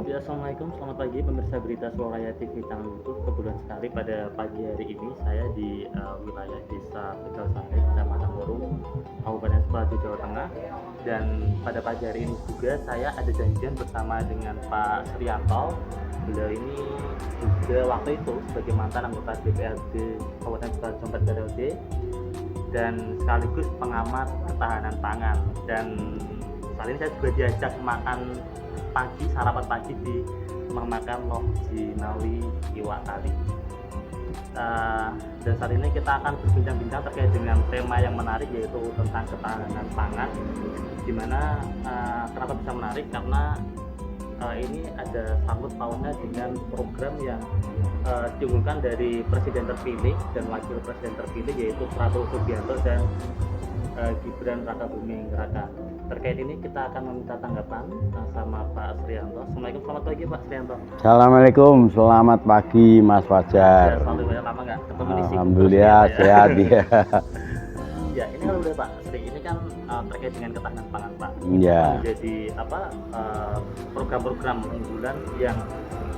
Ya, assalamualaikum, selamat pagi pemirsa berita Suara TV channel YouTube. Kebetulan sekali pada pagi hari ini saya di wilayah Desa Tegalsari, Kecamatan Murung, Kabupaten Sukabumi, Jawa Tengah. Dan pada pagi hari ini juga saya ada janjian bersama dengan Pak Suryanto. Beliau ini juga waktu itu sebagai mantan anggota DPRD Kabupaten Sukabumi periode dan sekaligus pengamat ketahanan pangan. Dan saat ini saya juga diajak makan pagi, sarapan pagi di makan loh Jinawi Iwak Tali. Dan saat ini kita akan berbincang-bincang terkait dengan tema yang menarik, yaitu tentang ketahanan pangan. Dimana kenapa bisa menarik, karena ini ada sangkut pautnya dengan program yang diunggulkan dari Presiden terpilih dan Wakil Presiden terpilih, yaitu Prabowo Subianto dan Gibran Rakabuming Raka. Terkait ini kita akan meminta tanggapan sama Pak Suryanto. Assalamualaikum, selamat pagi Pak Suryanto. Assalamualaikum, selamat pagi Mas Fajar. Ya, selalu banyak lama nggak ketemu di sini. Alhamdulillah sehat ya. Ya, ini kalau udah Pak Sri, ini kan terkait dengan ketahanan pangan Pak. Ya. Menjadi program-program unggulan yang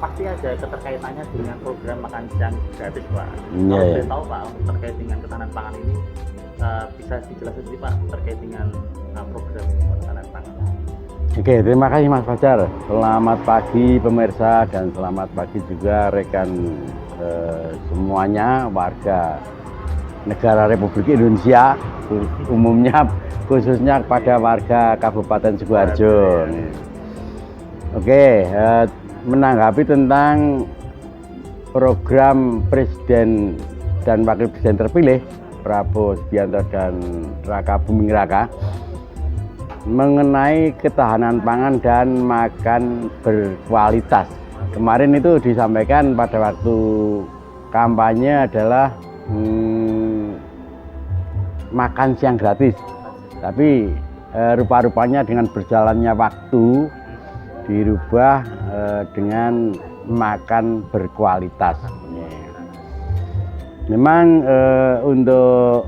pasti ada keterkaitannya dengan program makan siang gratis Pak. Ya, Kalau ya. boleh tahu Pak, terkait dengan ketahanan pangan ini bisa dijelaskan sedikit Pak terkait dengan program ini ketahanan pangan. Oke, terima kasih Mas Fajar. Selamat pagi pemirsa dan selamat pagi juga rekan semuanya warga negara Republik Indonesia, umumnya khususnya kepada warga Kabupaten Sidoarjo. Oke, menanggapi tentang program Presiden dan Wakil Presiden terpilih Prabowo Subianto dan Rakabuming Raka mengenai ketahanan pangan dan makan berkualitas. Kemarin itu disampaikan pada waktu kampanye adalah makan siang gratis. Tapi rupa-rupanya dengan berjalannya waktu dirubah dengan makan berkualitas. Memang untuk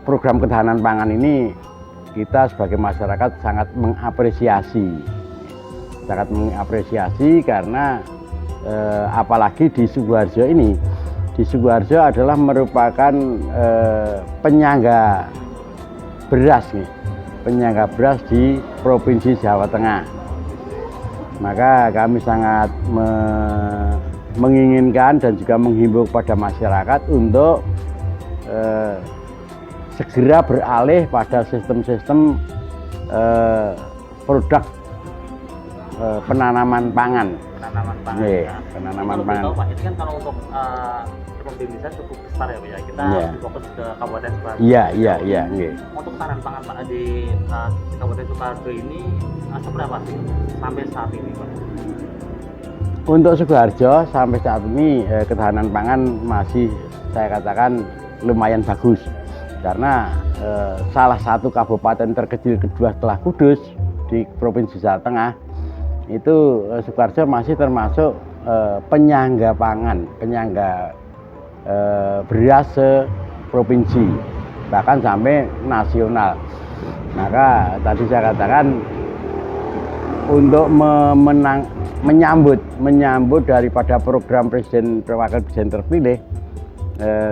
program ketahanan pangan ini kita sebagai masyarakat sangat mengapresiasi karena apalagi di Sidoarjo ini. Di Sidoarjo adalah merupakan penyangga beras di Provinsi Jawa Tengah. Maka kami sangat menginginkan dan juga menghimbau kepada masyarakat untuk segera beralih pada sistem-sistem produk penanaman pangan. Penanaman pangan. Tahu Pak, itu kan kalau untuk Republik Indonesia cukup besar ya Pak ya. Kita fokus ke Kabupaten Sukoharjo. Iya. Untuk ketahanan pangan Pak di Kabupaten Sukoharjo ini seberapa sih sampai saat ini Pak? Untuk Sidoarjo sampai saat ini ketahanan pangan masih saya katakan lumayan bagus karena salah satu kabupaten terkecil kedua setelah Kudus di Provinsi Jawa Tengah itu Sidoarjo masih termasuk penyangga pangan, penyangga beras seprovinsi bahkan sampai nasional. Maka tadi saya katakan untuk menyambut daripada program Presiden Wakil Presiden terpilih,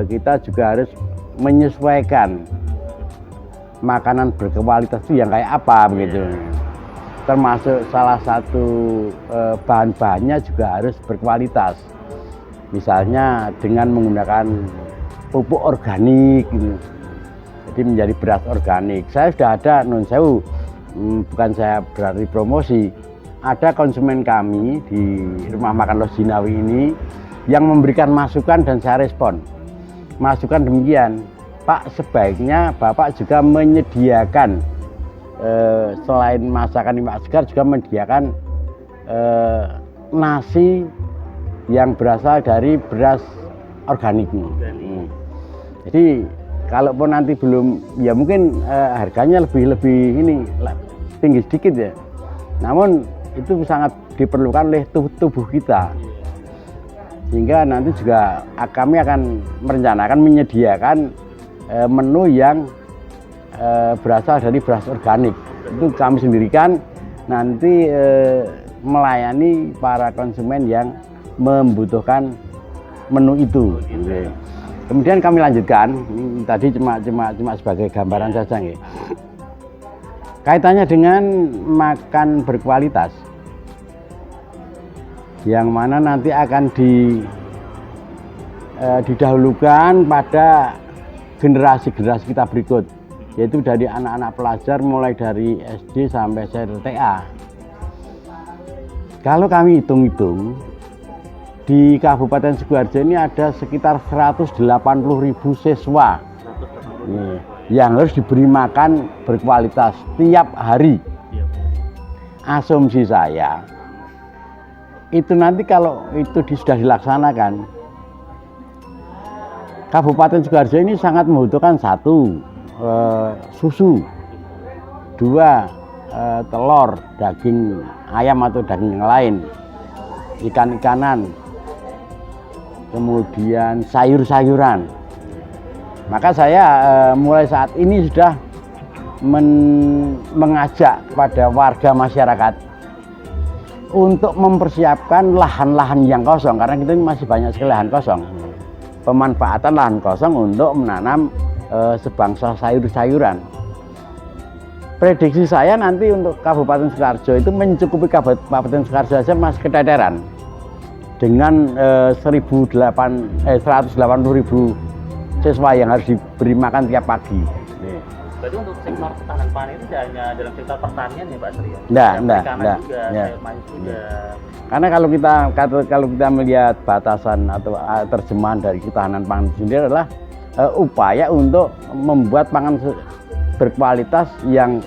kita juga harus menyesuaikan makanan berkualitas itu yang kayak apa begitu. Termasuk salah satu bahan-bahannya juga harus berkualitas. Misalnya dengan menggunakan pupuk organik gitu. Jadi menjadi beras organik. Saya sudah ada nun sewu, bukan saya berarti promosi. Ada konsumen kami di rumah makan Los Jinawi ini yang memberikan masukan dan saya respon. Masukan demikian, Pak, sebaiknya Bapak juga menyediakan selain masakan Pak Segar juga menyediakan nasi yang berasal dari beras organik. Jadi kalaupun nanti belum, ya mungkin harganya lebih ini tinggi sedikit ya. Namun itu sangat diperlukan oleh tubuh kita, sehingga nanti juga kami akan merencanakan menyediakan menu yang berasal dari beras organik. Itu kami sendirikan, nanti melayani para konsumen yang membutuhkan menu itu. Oke. Kemudian kami lanjutkan, ini tadi cuma sebagai gambaran saja nggih. Kaitannya dengan makan berkualitas, yang mana nanti akan didahulukan pada generasi-generasi kita berikut, yaitu dari anak-anak pelajar mulai dari SD sampai SRTA. Kalau kami hitung-hitung, di Kabupaten Sidoarjo ini ada sekitar 180.000 siswa yang harus diberi makan berkualitas tiap hari. Asumsi saya, itu nanti kalau itu sudah dilaksanakan, Kabupaten Sidoarjo ini sangat membutuhkan satu, susu, dua, telur, daging ayam atau daging yang lain, ikan-ikanan, kemudian sayur-sayuran. Maka saya mulai saat ini sudah mengajak kepada warga masyarakat untuk mempersiapkan lahan-lahan yang kosong, karena kita ini masih banyak sekali lahan kosong. Pemanfaatan lahan kosong untuk menanam sebangsa sayur-sayuran. Prediksi saya nanti untuk Kabupaten Sidoarjo itu mencukupi Kabupaten Sidoarjo saja masih keteteran dengan 180.000 siswa yang harus diberi makan tiap pagi. Berarti untuk sektor ketahanan pangan itu tidak hanya dalam sektor pertanian ya Pak Sri? Enggak. Juga, Ya. sayur juga. Karena kalau kita melihat batasan atau terjemahan dari ketahanan pangan sendiri adalah upaya untuk membuat pangan berkualitas yang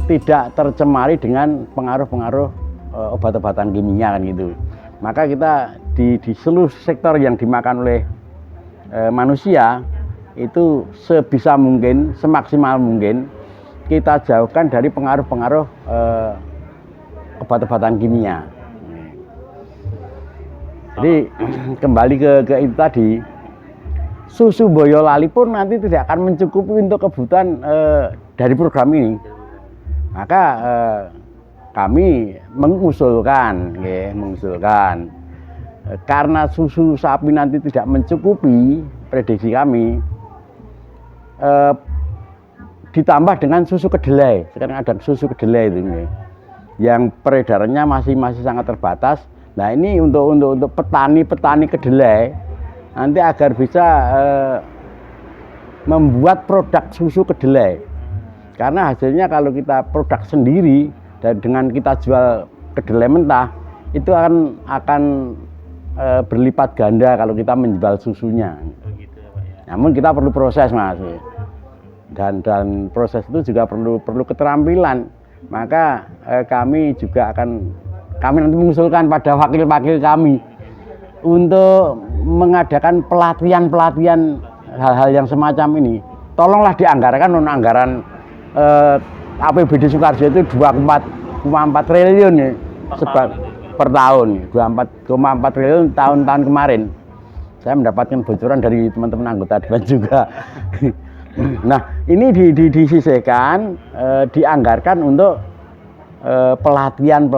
tidak tercemari dengan pengaruh-pengaruh obat-obatan kimia kan gitu. Maka kita di seluruh sektor yang dimakan oleh manusia itu sebisa mungkin, semaksimal mungkin kita jauhkan dari pengaruh-pengaruh obat-obatan kimia. Jadi kembali ke itu tadi, susu Boyolali pun nanti tidak akan mencukupi untuk kebutuhan dari program ini. Maka kami mengusulkan karena susu sapi nanti tidak mencukupi, prediksi kami ditambah dengan susu kedelai. Sekarang ada susu kedelai itu yang peredarannya masih sangat terbatas. Nah ini untuk petani kedelai nanti agar bisa membuat produk susu kedelai, karena hasilnya kalau kita produk sendiri dan dengan kita jual kedelai mentah itu akan berlipat ganda kalau kita menjual susunya. Begitu ya Pak ya. Namun kita perlu proses Mas, dan proses itu juga perlu keterampilan. Maka kami nanti mengusulkan pada wakil-wakil kami untuk mengadakan pelatihan hal-hal yang semacam ini. Tolonglah dianggarkan anggaran APBD Sidoarjo itu 2,4 triliun ya, per tahun, 24,4 triliun tahun-tahun kemarin. Saya mendapatkan bocoran dari teman-teman anggota dewan juga. Nah, ini disisihkan, dianggarkan untuk pelatihan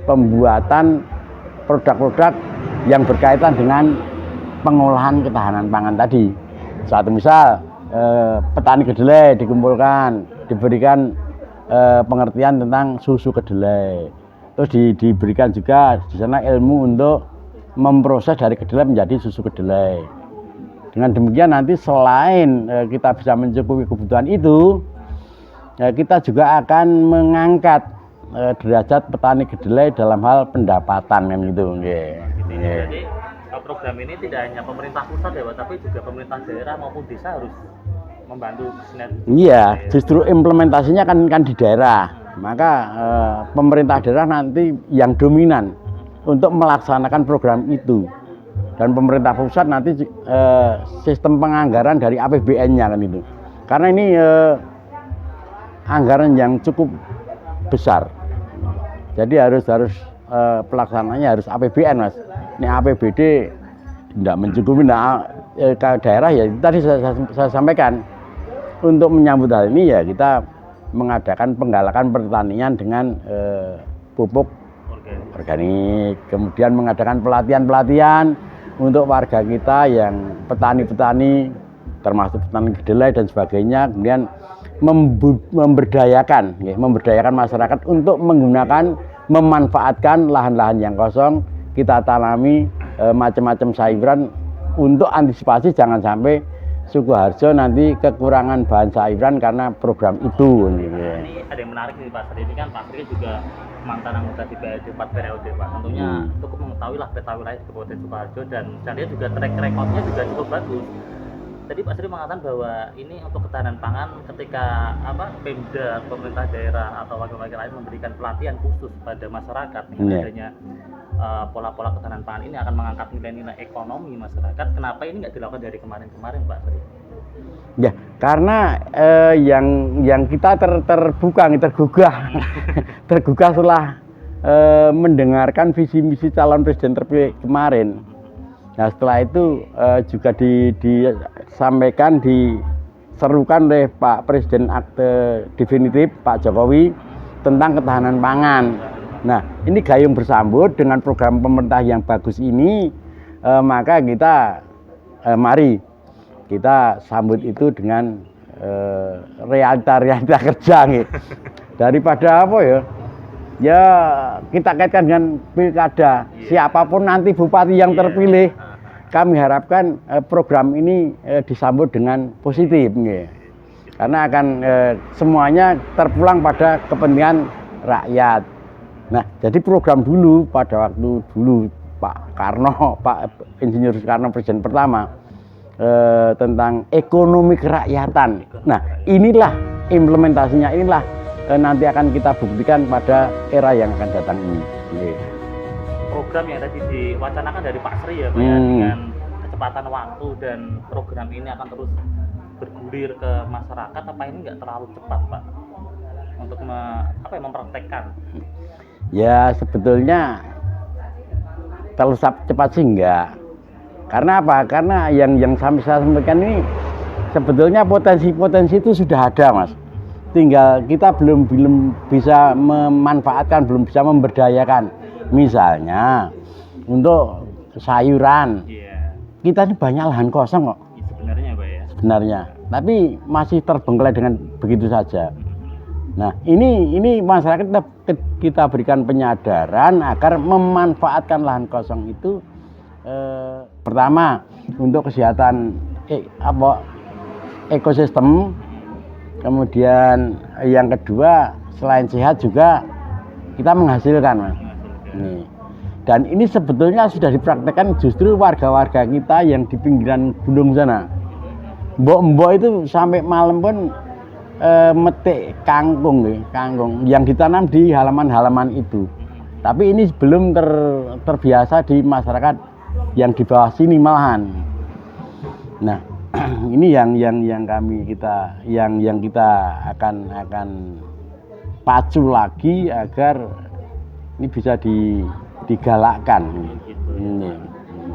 pembuatan produk-produk yang berkaitan dengan pengolahan ketahanan pangan tadi. Satu misal, petani kedelai dikumpulkan, diberikan pengertian tentang susu kedelai. Terus diberikan juga di sana ilmu untuk memproses dari kedelai menjadi susu kedelai. Dengan demikian nanti selain kita bisa mencukupi kebutuhan itu, kita juga akan mengangkat derajat petani kedelai dalam hal pendapatan kan gitu. Jadi program ini tidak hanya pemerintah pusat ya Pak, tapi juga pemerintah daerah maupun desa harus membantu sinergi. Iya, justru implementasinya kan di daerah. Maka pemerintah daerah nanti yang dominan untuk melaksanakan program itu. Dan pemerintah pusat nanti sistem penganggaran dari APBN-nya kan itu. Karena ini anggaran yang cukup besar. Jadi harus pelaksananya harus APBN Mas. Ini APBD tidak mencukupi. Ke daerah ya tadi saya sampaikan, untuk menyambut hal ini ya kita mengadakan penggalakan pertanian dengan pupuk organik, kemudian mengadakan pelatihan-pelatihan untuk warga kita yang petani-petani, termasuk petani kedelai dan sebagainya, kemudian memberdayakan masyarakat untuk menggunakan, memanfaatkan lahan-lahan yang kosong, kita tanami macam-macam sayuran untuk antisipasi jangan sampai Sukoharjo nanti kekurangan bahan sayuran karena program itu. Ini ada yang menarik nih Pak Sri, ini kan Pak Sri juga mantan anggota DPRD 4 periode Pak, tentunya cukup mengetahui lah peta wilayah di Kabupaten Sukoharjo dan dia juga track recordnya juga cukup bagus. Tadi Pak Sri mengatakan bahwa ini untuk ketahanan pangan ketika Pemda, pemerintah daerah atau wakil-wakil lain memberikan pelatihan khusus pada masyarakat dengan adanya pola-pola ketahanan pangan ini akan mengangkat nilai-nilai ekonomi masyarakat. Kenapa ini nggak dilakukan dari kemarin-kemarin Pak Sri? Ya, karena yang kita tergugah setelah mendengarkan visi misi calon presiden terpilih kemarin. Nah, setelah itu juga disampaikan, diserukan oleh Pak Presiden akte definitif Pak Jokowi tentang ketahanan pangan. Nah, ini gayung bersambut dengan program pemerintah yang bagus ini, maka kita mari kita sambut itu dengan realita kerja nih. Daripada apa ya? Ya kita kaitkan dengan pilkada. Siapapun nanti bupati yang terpilih, kami harapkan program ini disambut dengan positif nih. Karena akan semuanya terpulang pada kepentingan rakyat. Nah, jadi program dulu pada waktu dulu Pak Insinyur Soekarno presiden pertama tentang ekonomi kerakyatan. Nah, inilah implementasinya, inilah nanti akan kita buktikan pada era yang akan datang ini. Program yang tadi diwacanakan dari Pak Sri ya Pak ya, dengan kecepatan waktu dan program ini akan terus bergulir ke masyarakat, apa ini nggak terlalu cepat Pak untuk mempraktekkan? Ya sebetulnya terlalu cepat sih enggak. Karena apa? Karena yang saya sampaikan ini sebetulnya potensi-potensi itu sudah ada Mas. Tinggal kita belum bisa memanfaatkan, belum bisa memberdayakan. Misalnya untuk sayuran, kita ini banyak lahan kosong kok. Sebenarnya Pak ya. Sebenarnya, tapi masih terbengkalai dengan begitu saja. Nah, ini masyarakat kita berikan penyadaran agar memanfaatkan lahan kosong itu. Pertama untuk kesehatan ekosistem. Kemudian yang kedua, selain sehat juga kita menghasilkan, Mas. Nih. Dan ini sebetulnya sudah dipraktekkan justru warga-warga kita yang di pinggiran gunung sana. Mbok-mbok itu sampai malam pun metik kangkung yang ditanam di halaman-halaman itu. Tapi ini belum terbiasa di masyarakat yang di bawah sini malahan. Nah, ini yang kita akan pacu lagi agar ini bisa digalakkan. Ini.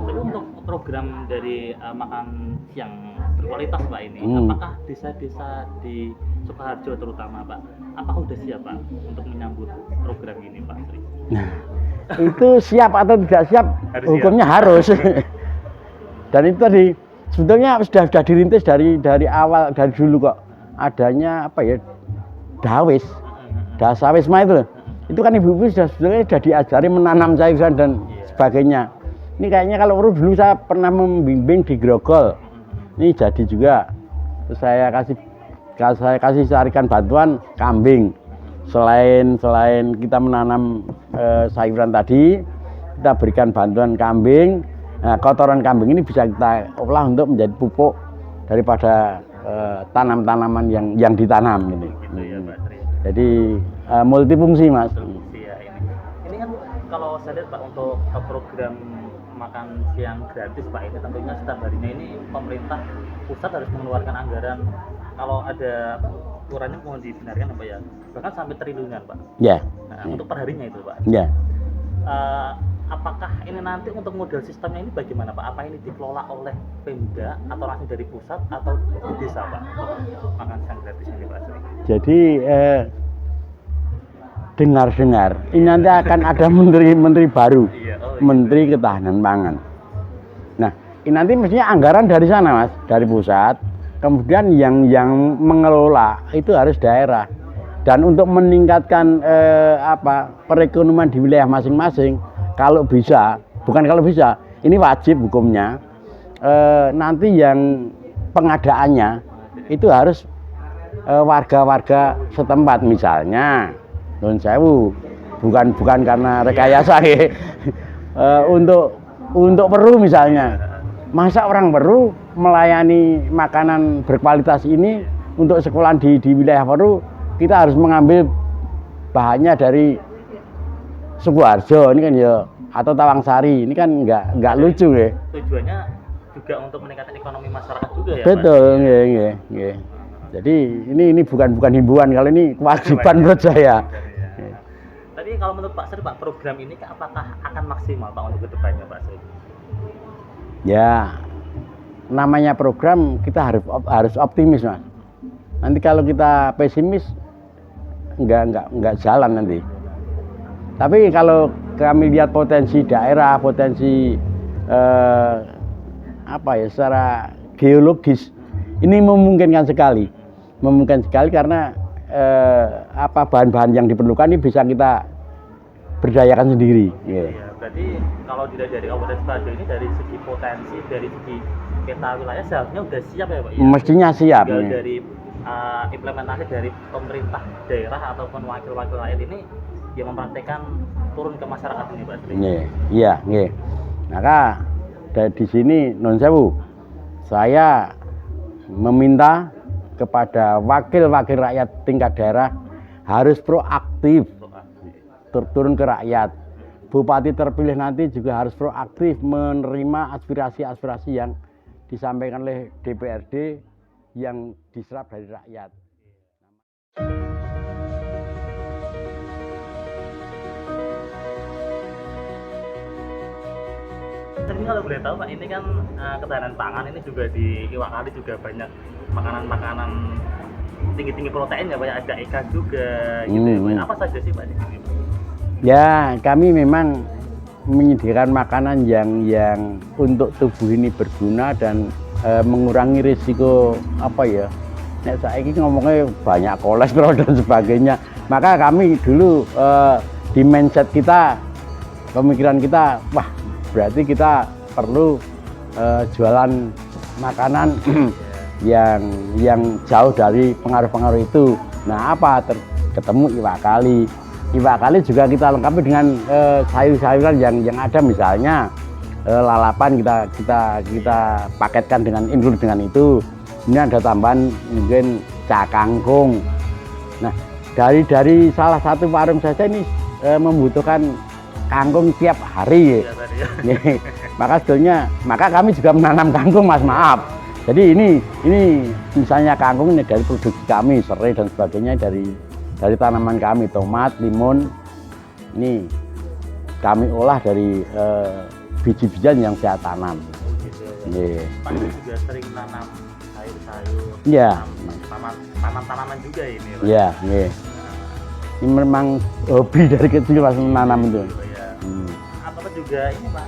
Tapi untuk program dari makan siang berkualitas Pak ini, apakah desa-desa di Sukoharjo terutama Pak, apakah sudah siap Pak untuk menyambut program ini Pak Sri? Nah, itu siap atau tidak siap, hukumnya siap. Harus. Dan itu tadi sebetulnya sudah dirintis dari awal, dari dulu kok. Adanya dawis, dasawisma itu. Itu kan ibu-ibu sebetulnya sudah diajari menanam sayuran dan sebagainya. Ini kayaknya kalau dulu saya pernah membimbing di Grogol. Ini jadi juga. Terus saya kasih carikan bantuan kambing. Selain kita menanam sayuran tadi, kita berikan bantuan kambing. Nah, kotoran kambing ini bisa kita olah untuk menjadi pupuk daripada tanaman-tanaman yang ditanam ini. Gitu ya, Pak Sri. Jadi multifungsi Mas. Multifungsi ya ini. Ini kan kalau saya lihat Pak untuk program makan siang gratis Pak ini tentunya setiap harinya ini pemerintah pusat harus mengeluarkan anggaran, kalau ada ukurannya mau dibenarkan apa ya, bahkan sampai triliunan Pak. Ya. Nah, untuk perharinya itu Pak. Ya. apakah ini nanti untuk model sistemnya ini bagaimana Pak? Apa ini dikelola oleh Pemda atau langsung dari pusat atau di desa Pak? Untuk makan siang gratis ini Pak Sri? Jadi dengar-dengar ini nanti akan ada menteri baru, Iya, Menteri Ketahanan Pangan. Nah, ini nanti mestinya anggaran dari sana Mas, dari pusat. Kemudian yang mengelola itu harus daerah. Dan untuk meningkatkan perekonomian di wilayah masing-masing, kalau bisa, bukan kalau bisa, ini wajib hukumnya. Nanti yang pengadaannya itu harus warga-warga setempat, misalnya Nun Sewu, bukan karena rekayasa ya. Untuk Peru misalnya, masa orang Peru melayani makanan berkualitas ini untuk sekolah di wilayah Peru, kita harus mengambil bahannya dari Sukoharjo ini kan ya, atau Tawangsari ini kan nggak lucu ya. Tujuannya juga untuk meningkatkan ekonomi masyarakat juga ya. Betul, nggih. Jadi ini bukan himbauan, kalau ini kewajiban menurut saya. Tapi kalau menurut Pak Sri, Pak, program ini apakah akan maksimal Pak untuk kedepannya Pak Sri? Ya, namanya program kita harus optimis Mas. Nanti kalau kita pesimis nggak jalan nanti. Tapi kalau kami lihat potensi daerah, potensi secara geologis ini memungkinkan sekali karena bahan-bahan yang diperlukan ini bisa kita berdayakan sendiri. Iya, berarti kalau dilihat dari Kabupaten Sidoarjo ini dari segi potensi, dari segi peta wilayah seharusnya udah siap ya Pak? Ya? Mestinya siap. Tinggal dari implementasi dari pemerintah daerah ataupun wakil-wakil rakyat ini yang mempraktekkan turun ke masyarakat ini Pak Sri. Iya. Maka di sini Nun Sewu, saya meminta kepada wakil-wakil rakyat tingkat daerah harus proaktif turun ke rakyat. Bupati terpilih nanti juga harus proaktif menerima aspirasi-aspirasi yang disampaikan oleh DPRD yang diserap dari rakyat. Ini kalau boleh tahu Pak, ini kan ketahanan pangan ini juga di Iwak Kali juga banyak makanan-makanan tinggi-tinggi protein ya Pak, ada ikan juga gitu ya Pak. Apa saja sih Pak di sini? Ya, kami memang menyediakan makanan yang untuk tubuh ini berguna dan mengurangi risiko Nek saiki ngomongnya banyak kolesterol dan sebagainya. Maka kami dulu di mindset kita, pemikiran kita, wah berarti kita perlu jualan makanan yang jauh dari pengaruh-pengaruh itu. Nah, ketemu Iwak Kali. Iwak Kali juga kita lengkapi dengan sayur-sayuran yang ada, misalnya lalapan kita paketkan include dengan itu. Ini ada tambahan mungkin cak kangkung. Nah, dari salah satu warung saja ini membutuhkan kangkung tiap hari. Maka kami juga menanam kangkung Mas, maaf. Jadi ini misalnya kangkung ini dari produksi kami, serai dan sebagainya dari tanaman kami, tomat, limun, ini kami olah dari biji-bijian yang saya tanam. Pak juga sering tanam sayur-sayur, tanam-tanaman juga ini. Iya, ini memang hobi dari kecil Mas menanam itu. Apa juga ini Pak,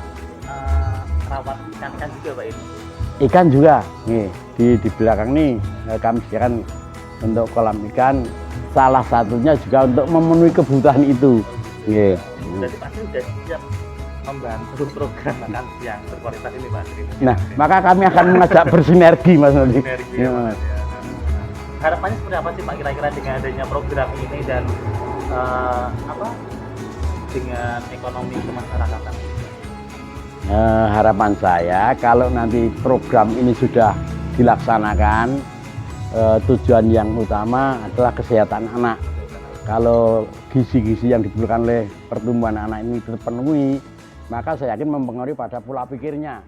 rawat ikan juga Pak ini? Ikan juga, di belakang nih kami sediakan untuk kolam ikan. Salah satunya juga untuk memenuhi kebutuhan itu. Berarti Pak sudah siap membantu program makan siang berkualitas ini Pak. Nah, maka kami akan mengajak bersinergi Mas nanti. Mas. Harapannya seperti apa sih Pak kira-kira dengan adanya program ini dan dengan ekonomi kemasyarakatan? Harapan saya kalau nanti program ini sudah dilaksanakan, tujuan yang utama adalah kesehatan anak. Kalau gizi-gizi yang diperlukan oleh pertumbuhan anak ini terpenuhi, maka saya yakin mempengaruhi pada pola pikirnya.